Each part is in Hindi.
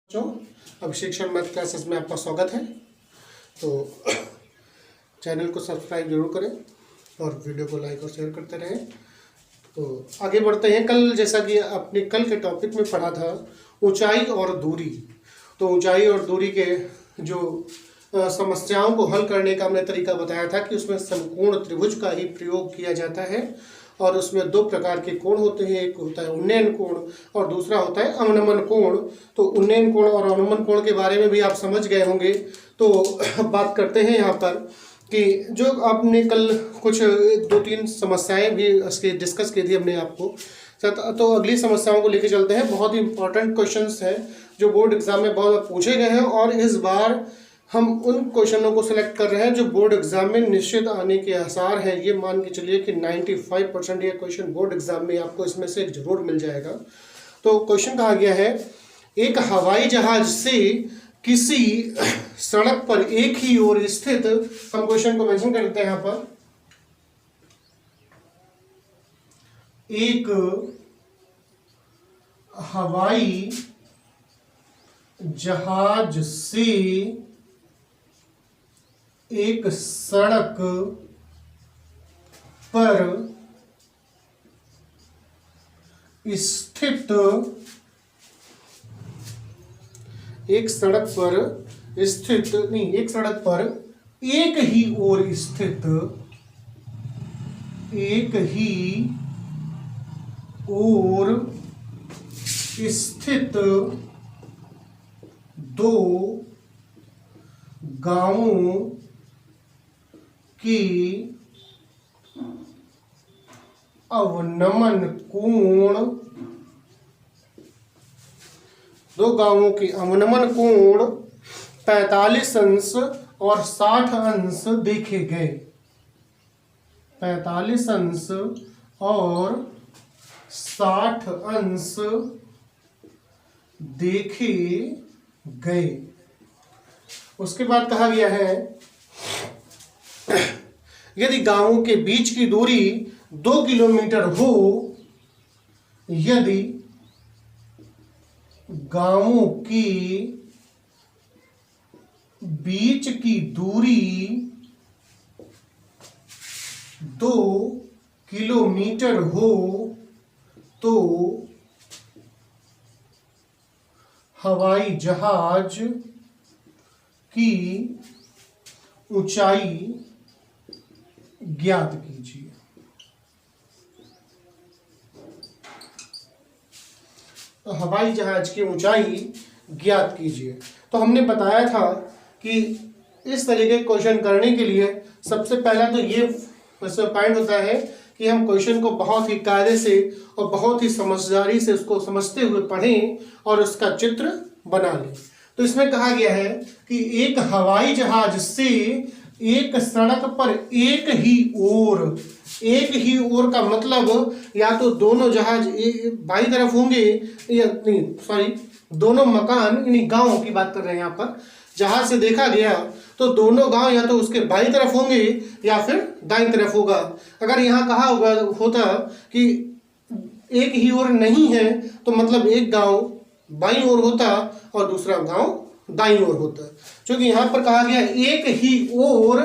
बच्चों, अभिषेक शर्मा क्लासेस में आपका स्वागत है। तो चैनल को सब्सक्राइब जरूर करें और वीडियो को लाइक और शेयर करते रहें। तो आगे बढ़ते हैं। कल जैसा कि आपने कल के टॉपिक में पढ़ा था ऊंचाई और दूरी, तो ऊंचाई और दूरी के जो समस्याओं को हल करने का हमने तरीका बताया था कि उसमें समकोण त्रिभुज का ही प्रयोग किया जाता है और उसमें दो प्रकार के कोण होते हैं, एक होता है उन्नयन कोण और दूसरा होता है अवनमन कोण। तो उन्नयन कोण और अवनमन कोण के बारे में भी आप समझ गए होंगे। तो बात करते हैं यहाँ पर कि जो आपने कल कुछ 2-3 समस्याएं भी उसके डिस्कस की थी हमने आपको। तो अगली समस्याओं को लेकर चलते हैं। बहुत ही इंपॉर्टेंट क्वेश्चंस हैं जो बोर्ड एग्जाम में बहुत पूछे गए हैं और इस बार हम उन क्वेश्चनों को सिलेक्ट कर रहे हैं जो बोर्ड एग्जाम में निश्चित आने के आसार हैं। ये मान के चलिए कि 95% ये क्वेश्चन बोर्ड एग्जाम में आपको इसमें से जरूर मिल जाएगा। तो क्वेश्चन कहा गया है, एक हवाई जहाज से किसी सड़क पर एक ही ओर स्थित, हम क्वेश्चन को मेंशन करते हैं यहाँ पर, एक हवाई जहाज से एक सड़क पर स्थित, एक सड़क पर एक ही ओर स्थित, एक ही ओर स्थित दो गांवों की अवनमन कोण, दो गांवों की अवनमन कोण 45 अंश और 60 अंश देखे गए। 45 अंश और 60 अंश देखे गए। उसके बाद कहा गया है, यदि गांवों के बीच की दूरी 2 किलोमीटर हो, यदि गांवों की बीच की दूरी 2 किलोमीटर हो तो हवाई जहाज की ऊंचाई ज्ञात कीजिए। तो हवाई जहाज की ऊंचाई ज्ञात कीजिए। तो हमने बताया था कि इस तरीके के क्वेश्चन करने के लिए सबसे पहला तो ये पॉइंट होता है कि हम क्वेश्चन को बहुत ही कायदे से और बहुत ही समझदारी से उसको समझते हुए पढ़ें और उसका चित्र बना लें। तो इसमें कहा गया है कि एक हवाई जहाज से एक सड़क पर एक ही ओर का मतलब या तो दोनों जहाज बाई तरफ होंगे, या नहीं सॉरी, दोनों मकान यानी गांव की बात कर रहे हैं यहाँ पर, जहाज से देखा गया तो दोनों गांव या तो उसके बाई तरफ होंगे या फिर दाईं तरफ होगा। अगर यहाँ कहा होता कि एक ही ओर नहीं है तो मतलब एक गांव बाईं ओर होता और दूसरा गांव दाईं ओर होता। क्योंकि यहाँ पर कहा गया एक ही ओर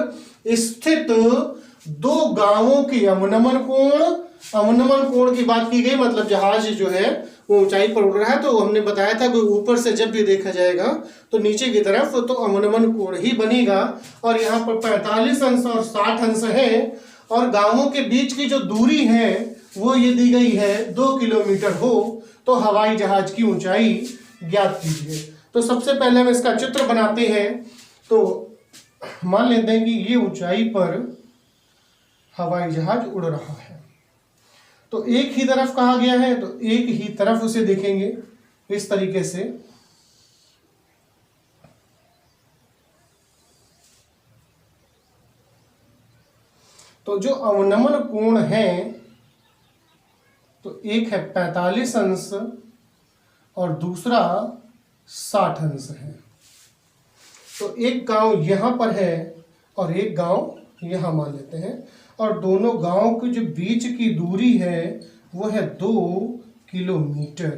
स्थित दो गांवों की अवनमन कोण की बात की गई, मतलब जहाज जो है वो ऊंचाई पर उड़ रहा है। तो हमने बताया था कि ऊपर से जब भी देखा जाएगा तो नीचे की तरफ तो अवनमन कोण ही बनेगा। और यहाँ पर 45 अंश और 60 अंश है और गांवों के बीच की जो दूरी है वो ये दी गई है 2 किलोमीटर हो तो हवाई जहाज की ऊंचाई ज्ञात कीजिए। तो सबसे पहले हम इसका चित्र बनाते हैं। तो मान लेते हैं कि ये ऊंचाई पर हवाई जहाज उड़ रहा है। तो एक ही तरफ कहा गया है तो एक ही तरफ उसे देखेंगे इस तरीके से। तो जो अवनमन कोण है तो एक है 45 अंश और दूसरा 60 अंश है। तो एक गांव यहाँ पर है और एक गांव यहाँ मान लेते हैं, और दोनों गांव के जो बीच की दूरी है वो है 2 किलोमीटर।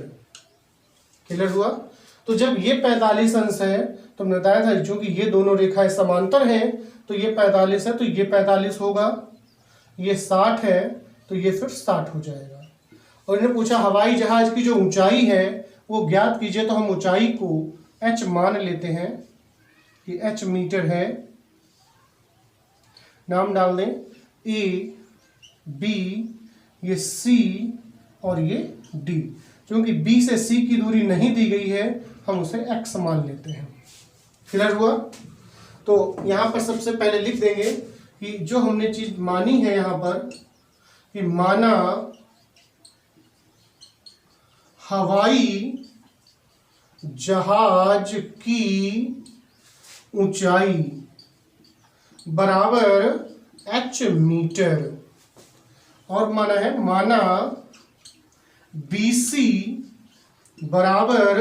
क्लियर हुआ? तो जब ये 45 अंश है तो हमने बताया था जो कि ये दोनों रेखाएं समांतर हैं तो ये 45 है तो ये 45 होगा, ये 60 है तो ये फिर 60 हो जाएगा। और इन्होंने पूछा हवाई जहाज की जो ऊंचाई है वो ज्ञात कीजिए, तो हम ऊंचाई को h मान लेते हैं कि h मीटर है। नाम डाल दें A, B, ये C और ये D। क्योंकि B से C की दूरी नहीं दी गई है हम उसे x मान लेते हैं। क्लियर हुआ? तो यहाँ पर सबसे पहले लिख देंगे कि जो हमने चीज मानी है यहाँ पर कि माना हवाई जहाज की ऊंचाई बराबर h मीटर, और माना BC बराबर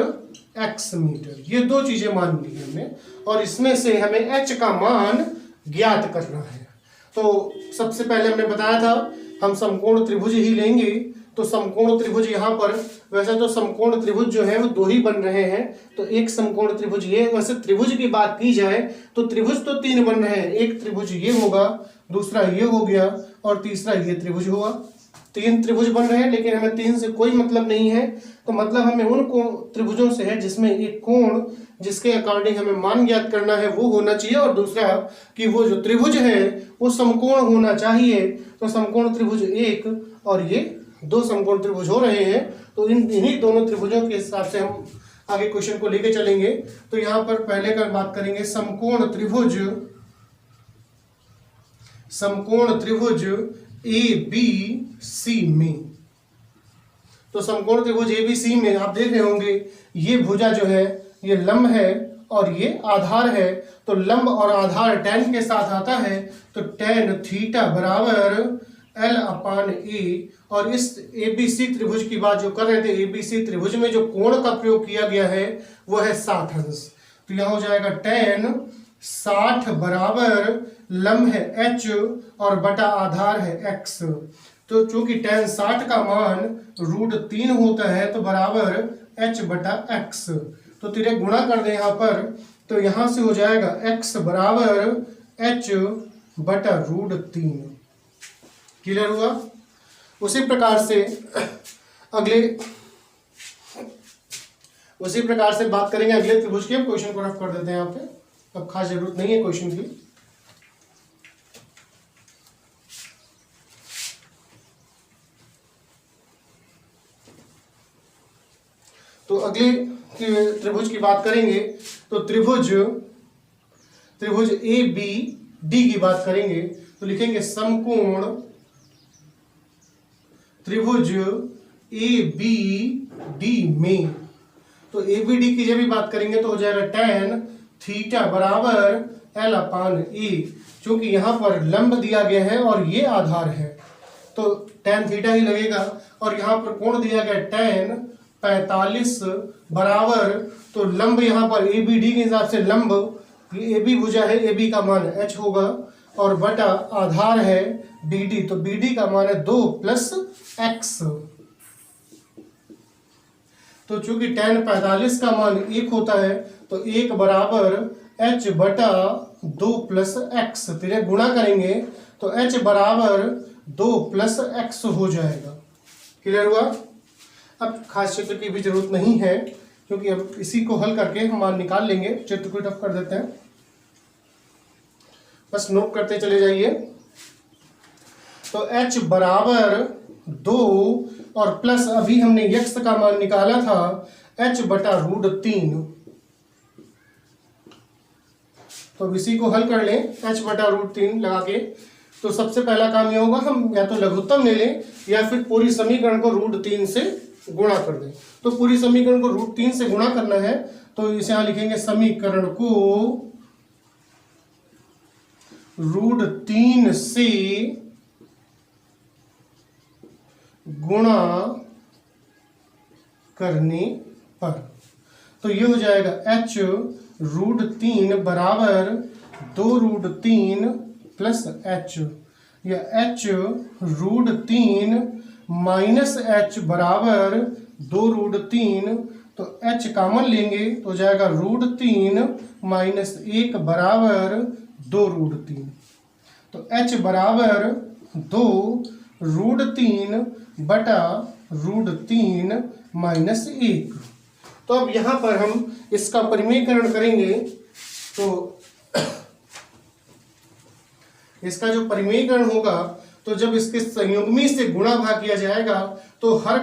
x मीटर। ये दो चीजें मान ली हमने और इसमें से हमें h का मान ज्ञात करना है। तो सबसे पहले हमने बताया था हम समकोण त्रिभुज ही लेंगे। तो समकोण त्रिभुज यहाँ पर, वैसे तो समकोण त्रिभुज जो है वो दो ही बन रहे हैं, तो एक समकोण त्रिभुज ये, वैसे त्रिभुज की बात की जाए तो त्रिभुज तो 3 बन रहे हैं, एक त्रिभुज ये होगा, दूसरा ये हो गया और तीसरा ये त्रिभुज हुआ। 3 त्रिभुज बन रहे हैं, लेकिन हमें 3 से कोई मतलब नहीं है। तो मतलब हमें उन त्रिभुजों से है जिसमें एक कोण जिसके अकॉर्डिंग हमें मान ज्ञात करना है वो होना चाहिए, और दूसरा कि वो जो त्रिभुज है वो समकोण होना चाहिए। तो समकोण त्रिभुज 1 और ये 2 समकोण त्रिभुज हो रहे हैं। तो इन्हीं दोनों त्रिभुजों के हिसाब से हम आगे क्वेश्चन को लेके चलेंगे। तो यहाँ पर पहले का बात करेंगे समकोण त्रिभुज ABC में। तो समकोण त्रिभुज ABC में आप देख रहे होंगे ये भुजा जो है ये लंब है और ये आधार है। तो लंब और आधार tan के साथ आता है, तो tan थीटा बराबर L/A। और इस ABC त्रिभुज की बात जो कर रहे थे, ABC त्रिभुज में जो कोण का प्रयोग किया गया है वो है 60 अंश। तो यहाँ हो जाएगा tan 60 बराबर लंब है h और बटा आधार है x। तो चूंकि tan 60 का मान √3 होता है तो बराबर h बटा x। तो तिरे गुणा कर दें यहाँ पर, तो यहाँ से हो जाएगा x बराबर h बटा √3। क्लियर हुआ? उसी प्रकार से बात करेंगे अगले त्रिभुज की। हम क्वेश्चन को रफ कर देते हैं यहाँ पे, अब खास जरूरत नहीं है क्वेश्चन की। तो अगले त्रिभुज की बात करेंगे तो त्रिभुज ABD की बात करेंगे। तो लिखेंगे समकोण त्रिभुज ABD में। तो ABD की जब भी बात करेंगे तो हो जाएगा tan थीटा बराबर L/A। क्योंकि यहाँ पर लंब दिया गया है और ये आधार है तो tan थीटा ही लगेगा। और यहाँ पर कोण दिया गया tan 45 बराबर, तो लंब यहाँ पर ABD के हिसाब से लंब ये AB भुजा है, AB का मान h होगा और बटा आधार है BD। तो BD का मान है 2 + x। तो चूंकि tan 45 का मान 1 होता है तो 1 बराबर h बटा 2 + x। फिर गुणा करेंगे तो h बराबर 2 + x हो जाएगा। क्लियर हुआ? अब खास चित्र की भी जरूरत नहीं है क्योंकि अब इसी को हल करके हम मान निकाल लेंगे। चित्र को टफ कर देते हैं, बस नोट करते चले जाइए। तो h बराबर 2 और प्लस अभी हमने x का मान निकाला था h बटा √3। तो अब इसी को हल कर लें h बटा √3 लगा के। तो सबसे पहला काम ये होगा हम या तो लघुत्तम ले लें या फिर पूरी समीकरण को √3 से गुणा कर दें। तो पूरी समीकरण को √3 से गुणा करना है तो इसे यहां लिखेंगे समीकरण को √3 से गुणा करने पर। तो ये हो जाएगा h √3 बराबर 2√3 + h, या h √3 - h बराबर 2√3। तो h कॉमन लेंगे तो हो जाएगा √3 माइनस 1 बराबर 2√3। तो h बराबर 2 √3 बटा √3 माइनस 1। तो अब यहाँ पर हम इसका परिमेयकरण करेंगे तो इसका जो परिमेयकरण होगा तो जब इसके संयुग्मी से गुणा भाग किया जाएगा तो हर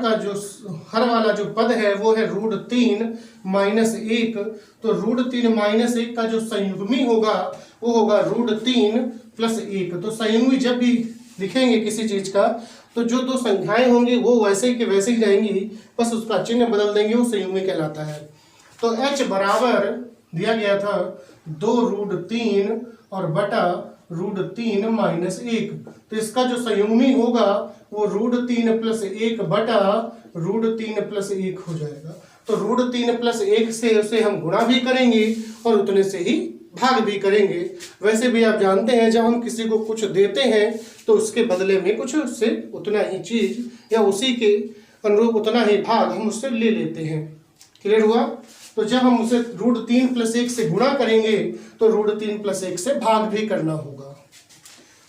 वाला जो पद है वो है √3 माइनस 1। तो √3 माइनस 1 का जो संयुग्मी होगा वो होगा √3 प्लस 1। तो संयुग्मी जब भी लिखेंगे किसी चीज का तो जो दो संख्याएं होंगी वो वैसे के वैसे ही रहेंगी, बस उसका चिन्ह बदल देंगे, वो संयुग्मी कहलाता है। तो h बराबर दिया गया था 2√3 और बटा √3 माइनस 1। तो इसका जो संयुग्मी होगा वो √3 प्लस 1 बटा √3 प्लस 1 हो जाएगा। तो √3 प्लस 1 से उसे हम गुणा भी करेंगे और उतने से ही भाग भी करेंगे। वैसे भी आप जानते हैं जब हम किसी को कुछ देते हैं तो उसके बदले में कुछ उससे उतना ही चीज या उसी के अनुरूप उतना ही भाग हम उससे ले लेते हैं। क्लियर हुआ? तो जब हम उसे √3 प्लस 1 से गुणा करेंगे तो √3 प्लस 1 से भाग भी करना होगा।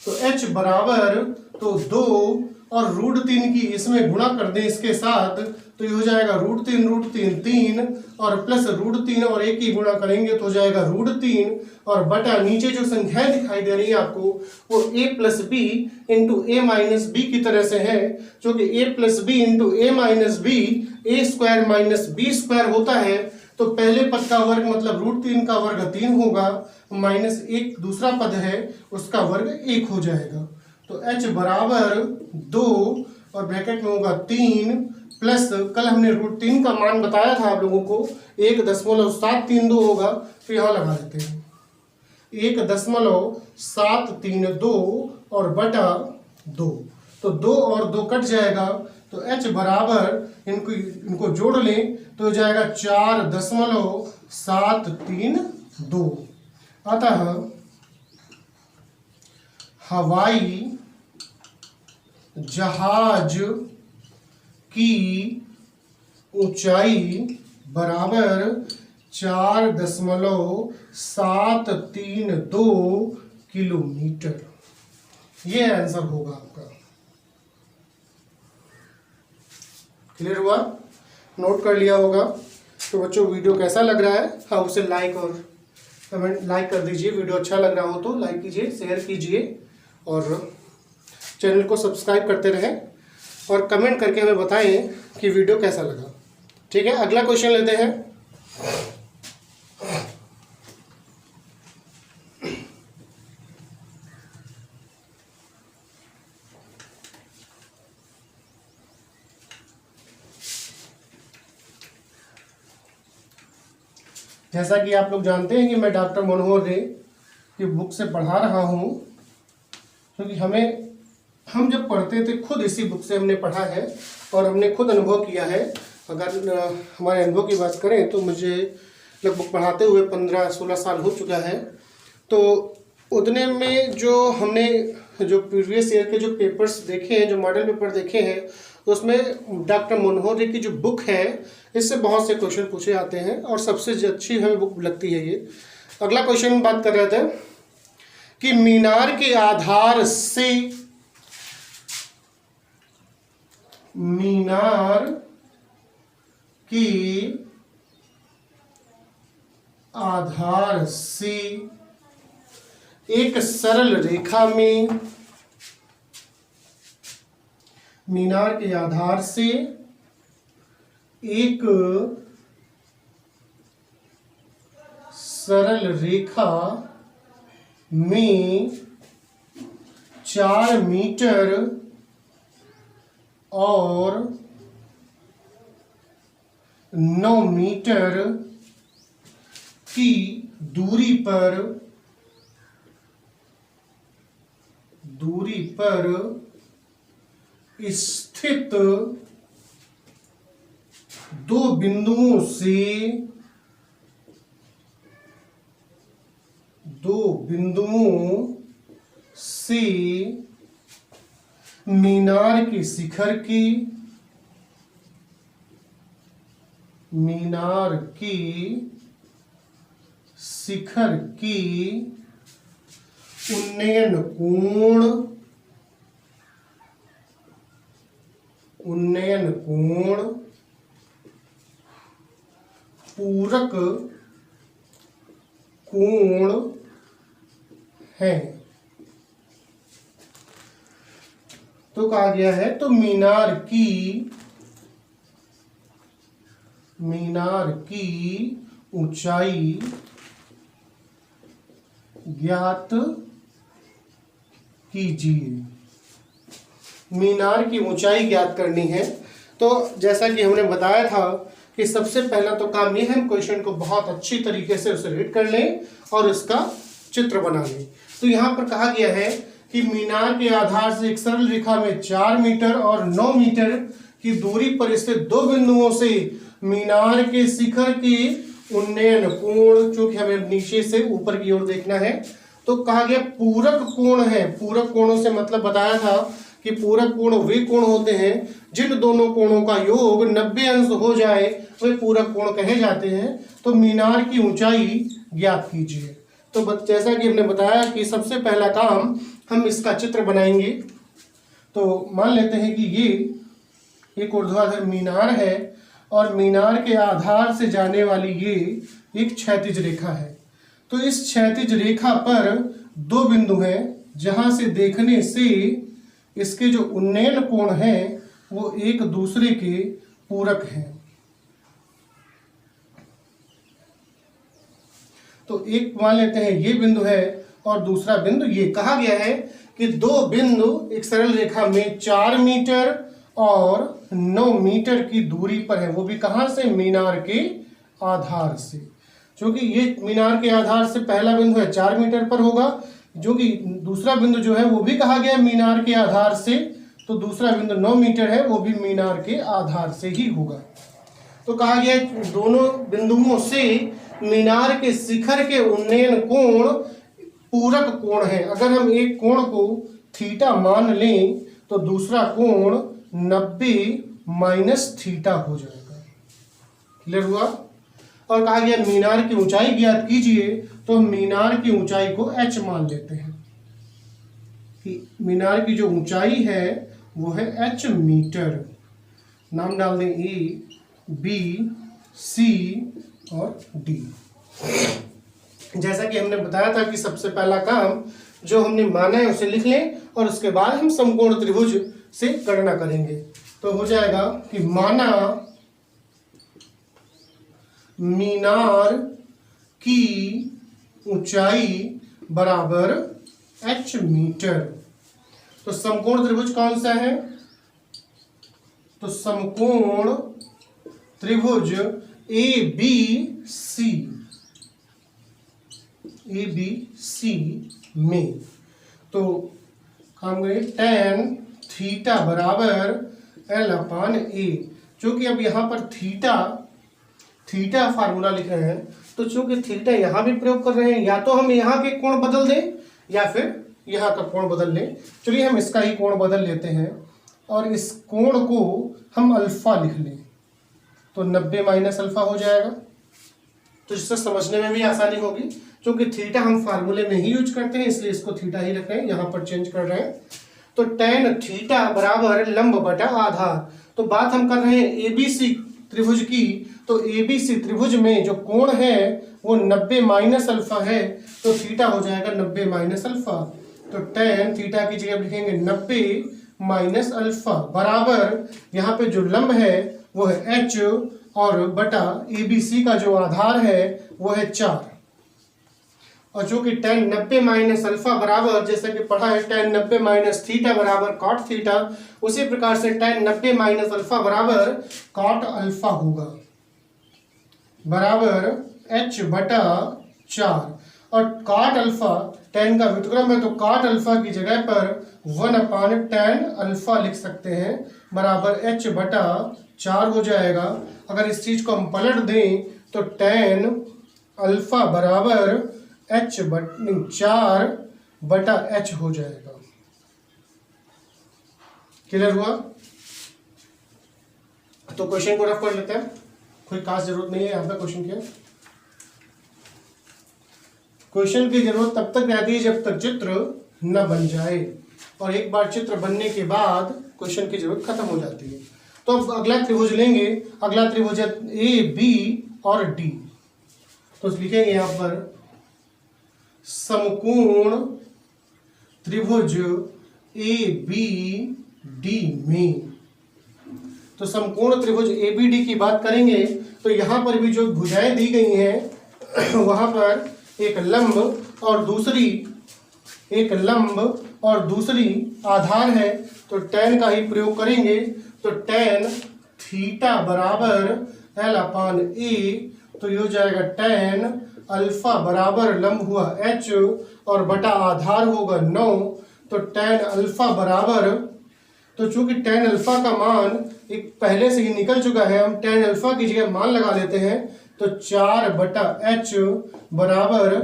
तो h बराबर तो 2 और √3 की इसमें गुणा कर दें इसके साथ तो ये हो जाएगा √3 3 और प्लस √3 और 1 की गुणा करेंगे तो हो जाएगा √3 और बटा नीचे जो संख्याएं दिखाई दे रही है आपको वो a plus B into A minus B की तरह से है, जो कि a plus B into A minus B A square minus B square होता है। तो पहले पद का वर्ग मतलब √3 का वर्ग 3 होगा, माइनस 1 दूसरा पद है उसका वर्ग 1 हो जाएगा। तो h बराबर 2 और ब्रैकेट में होगा 3 प्लस कल हमने √3 का मान बताया था आप लोगों को 1.732 होगा, तो यहाँ लगा देते हैं 1.732 और बटा 2। तो 2 और 2 कट जाएगा तो h बराबर इनको जोड़ लें तो हो जाएगा 4.732। अतः हवाई जहाज की ऊंचाई बराबर 4.732 किलोमीटर। ये आंसर होगा आपका। क्लियर हुआ? नोट कर लिया होगा। तो बच्चों वीडियो कैसा लग रहा है हाँ उसे लाइक और कमेंट लाइक कर दीजिए। वीडियो अच्छा लग रहा हो तो लाइक कीजिए, शेयर कीजिए और चैनल को सब्सक्राइब करते रहें और कमेंट करके हमें बताएं कि वीडियो कैसा लगा। ठीक है, अगला क्वेश्चन लेते हैं। जैसा कि आप लोग जानते हैं कि मैं डॉक्टर मनोहर रे की बुक से पढ़ा रहा हूँ, क्योंकि हम जब पढ़ते थे खुद इसी बुक से हमने पढ़ा है और हमने खुद अनुभव किया है। अगर हमारे अनुभव की बात करें तो मुझे लगभग पढ़ाते हुए 15-16 साल हो चुका है। तो उतने में जो हमने जो प्रीवियस ईयर के जो पेपर्स देखे हैं, जो मॉडल पेपर देखे हैं, उसमें डॉक्टर मनोहर रे की जो बुक है इससे बहुत से क्वेश्चन पूछे आते हैं और सबसे अच्छी हमें बुक लगती है ये। अगला क्वेश्चन बात कर रहे थे कि मीनार के आधार से एक सरल रेखा में मीनार के आधार से एक सरल रेखा में 4 मीटर और 9 मीटर की दूरी पर स्थित दो बिंदुओं से मीनार के शिखर की मीनार की शिखर की उन्नयन कोण पूरक कोण है। तो कहा गया है तो मीनार की ऊंचाई ज्ञात कीजिए। मीनार की ऊंचाई ज्ञात करनी है। तो जैसा कि हमने बताया था कि सबसे पहला तो काम ये है हम क्वेश्चन को बहुत अच्छी तरीके से उसे रीड कर लें और इसका चित्र बना लें। तो यहाँ पर कहा गया है कि मीनार के आधार से एक सरल रेखा में 4 मीटर और 9 मीटर की दूरी पर स्थित दो बिंदुओं से मीनार के शिखर की उन्नयन कोण, जो कि हमें नीचे से ऊपर की ओर देखना है, तो कहा गया पूरक कोण है। पूरक कोणों से मतलब बताया था कि पूरक कोण वे कोण होते हैं जिन दोनों कोणों का योग 90 अंश हो जाए, वे पूरक कोण कहे जाते हैं। तो मीनार की ऊंचाई ज्ञात कीजिए। तो जैसा कि हमने बताया कि सबसे पहला काम हम इसका चित्र बनाएंगे। तो मान लेते हैं कि ये एक ऊर्ध्वाधर मीनार है और मीनार के आधार से जाने वाली ये एक क्षैतिज रेखा है। तो इस क्षैतिज रेखा पर दो बिंदु हैं जहां से देखने से इसके जो उन्नयन कोण है वो एक दूसरे के पूरक हैं। तो एक मान लेते हैं ये बिंदु है और दूसरा बिंदु ये। कहा गया है कि दो बिंदु एक सरल रेखा में 4 मीटर और 9 मीटर की दूरी पर है, वो भी कहां से, मीनार के आधार से। क्योंकि ये मीनार के आधार से पहला बिंदु है 4 मीटर पर होगा, जो कि दूसरा बिंदु जो है वो भी कहा गया मीनार के आधार से, तो दूसरा बिंदु 9 मीटर है, वो भी मीनार के आधार से ही होगा। तो कहा गया दोनों बिंदुओं से मीनार के शिखर के उन्नयन कोण पूरक कोण है। अगर हम एक कोण को थीटा मान लें तो दूसरा कोण 90 माइनस थीटा हो जाएगा। क्लियर हुआ। और कहा गया मीनार की ऊंचाई ज्ञात कीजिए, तो हम मीनार की ऊंचाई को h मान लेते हैं कि मीनार की जो ऊंचाई है वो है h मीटर। नाम डाल दें ए, बी, सी और डी। जैसा कि हमने बताया था कि सबसे पहला काम जो हमने माना है उसे लिख लें और उसके बाद हम समकोण त्रिभुज से गणना करेंगे। तो हो जाएगा कि माना मीनार की ऊंचाई बराबर h मीटर। तो समकोण त्रिभुज कौन सा है, तो समकोण त्रिभुज ABC में तो काम करें tan थीटा बराबर L अपान A। चूंकि अब यहाँ पर थीटा फार्मूला लिख रहे हैं, तो चूंकि थीटा यहाँ भी प्रयोग कर रहे हैं, या तो हम यहाँ के कोण बदल दें या फिर यहाँ का कोण बदल लें। चलिए हम इसका ही कोण बदल लेते हैं और इस कोण को हम अल्फा लिख लें, तो 90 माइनस अल्फा हो जाएगा। तो इससे समझने में भी आसानी होगी। क्योंकि थीटा हम फार्मूले में ही यूज करते हैं इसलिए इसको थीटा ही रख रहे हैं, यहाँ पर चेंज कर रहे हैं। तो tan थीटा बराबर लंब बटा आधार। तो बात हम कर रहे हैं ABC त्रिभुज की, तो ABC त्रिभुज में जो कोण है वो 90 माइनस अल्फा है, तो थीटा हो जाएगा 90 माइनस अल्फा। तो tan थीटा की जगह लिखेंगे 90 माइनस अल्फा बराबर यहाँ पे जो लंब है वो है h और बटा ABC का जो आधार है वो है 4। और जो कि tan 90 माइनस अल्फा बराबर, जैसे कि पढ़ा है tan 90 माइनस थीटा बराबर cot थीटा, उसी प्रकार से tan 90 माइनस अल्फा बराबर cot अल्फा होगा बराबर h बटा 4। और cot अल्फा tan का व्युत्क्रम है, तो cot अल्फा की जगह पर 1 अपान tan अल्फा लिख सकते हैं बराबर h बटा 4 हो जाएगा। अगर इस चीज को हम पलट दें तो tan अल्फा बराबर h बटा 4 बटा h हो जाएगा। क्लियर हुआ। तो क्वेश्चन को रफ कर लेते हैं। कोई खास जरूरत नहीं है यहाँ पे क्वेश्चन की। क्वेश्चन की जरूरत तब तक रहती है जब तक चित्र न बन जाए, और एक बार चित्र बनने के बाद क्वेश्चन की जरूरत खत्म हो जाती है। तो अब अगला त्रिभुज लेंगे। अगला त्रिभुज है ए बी और डी। तो लिखेंगे यहाँ पर समकोण त्रिभुज ए बी डी में। तो समकोण त्रिभुज ए बी डी की बात करेंगे तो यहाँ पर भी जो भुजाएं दी गई हैं वहाँ पर एक लंब और दूसरी आधार है, तो tan का ही प्रयोग करेंगे। तो tan थीटा बराबर L अपान ए, तो ये हो जाएगा tan अल्फा बराबर लंब हुआ h और बटा आधार होगा 9। तो tan अल्फा बराबर, तो चूंकि tan अल्फा का मान एक पहले से ही निकल चुका है, हम tan अल्फा की जगह मान लगा लेते हैं। तो 4/h बराबर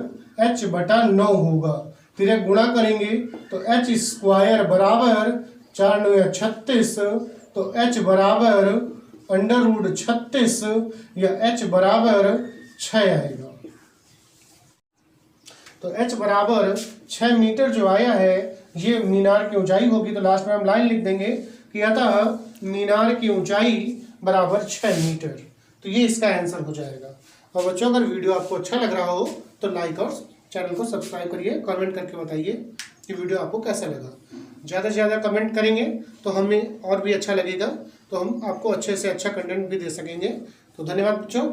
h बटा 9 होगा। फिर एक गुणा करेंगे तो h स्क्वायर बराबर 4 9 36, तो h बराबर √36 या h बराबर 6 आएगा। तो h बराबर 6 मीटर जो आया है ये मीनार की ऊंचाई होगी। तो लास्ट में हम लाइन लिख देंगे कि अतः मीनार की ऊंचाई बराबर 6 मीटर। तो ये इसका आंसर हो जाएगा। और बच्चों अगर वीडियो आपको अच्छा लग रहा हो तो लाइक और चैनल को सब्सक्राइब करिए, कमेंट करके बताइए कि वीडियो आपको कैसा लगा। ज़्यादा से ज़्यादा कमेंट करेंगे तो हमें और भी अच्छा लगेगा, तो हम आपको अच्छे से अच्छा कंटेंट भी दे सकेंगे। तो धन्यवाद बच्चों,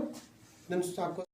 आपको